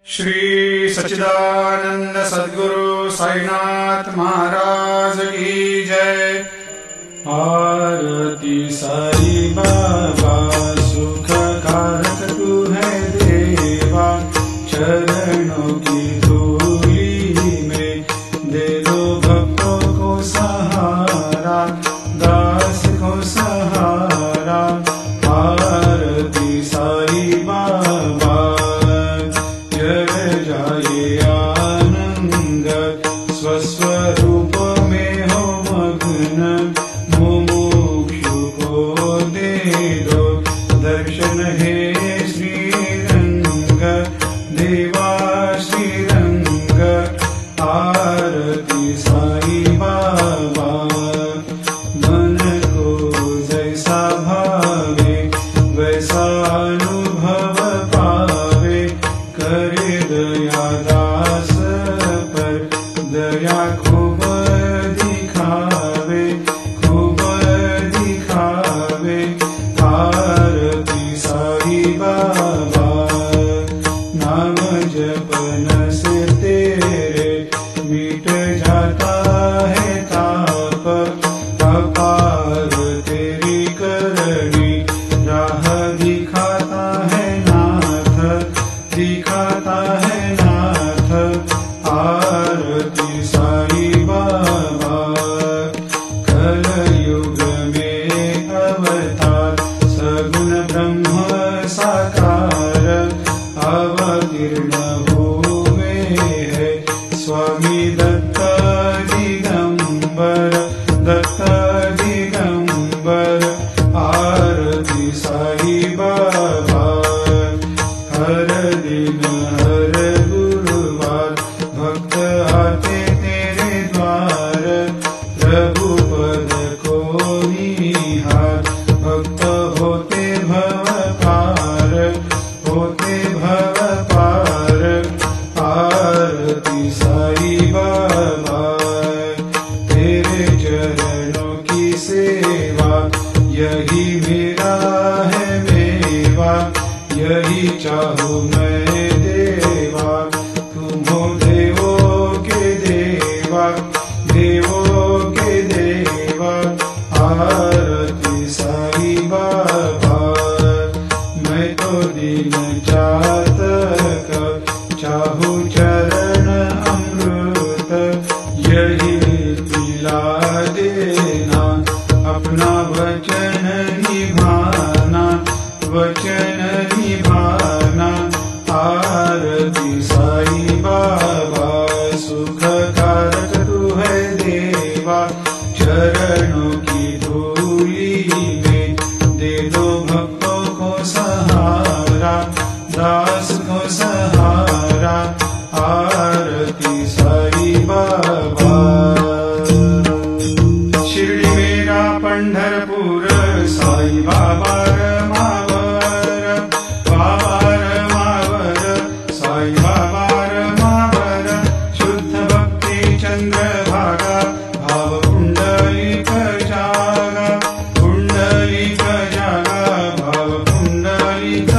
श्री सच्चिदानंद सद्गुरु साईनाथ महाराज की जय। आरती साई बाबा सुख कारक तू है देवा, चरणों की धूली में दे दो भक्तों को सहारा, दास को सहारा। आरती साई बाबा जग जाए आनंद, स्वस्वरूप में हो मग्न, मुमुक्षु को दे दो दर्शन हे श्रीरंग, देवा श्रीरंग। आरती साई बाबा मन को जैसा भावे वैसा अनुभव पावे, करे दया दास पर दया खूब दिखावे, खूब दिखावे। आरती साई बाबा नाम जपन से तेरे मिट जाता है ताप, अपार तेरी करनी राह दिखाता है नाथ, दिखाता है नाथ। आरती साई बाबा कलयुग में अवतार, सगुण ब्रह्म साकार, अवतीर्ण हुए है स्वामी दत्त दिगंबर, दत्त दिगंबर। आरती साई बाबा हर दिन हर गुरुवार भक्त आते तेरे द्वार, प्रभु पद को निहार, भक्त होते भव पार, होते भव पार। आरती साई बाबा तेरे चरणों की सेवा, यही मेरा है मेवा, यही चाहूँ मैं देवा। तुम हो देवों के देवा, देवों के देवा। आरती साई बाबा मैं तो दीन चातक, चाहूँ चरण अमृत, यही पिला देना, अपना वचन निभाना, वचन निभाना। आरती साई बाबा सुख कारक तू है देवा, चरणों की धूली में दे दो भक्तों को सहारा, दास को सहारा। आरती साई बाबा शिर्डी मेरा पंढरपूर, साई बाबा रमावर, बाबा रमावर, साई बाबा रमावर। शुद्ध भक्ति चंद्रभागा, भाव पुंडलिक जागा, पुंडलिक जागा, भाव पुंडलिक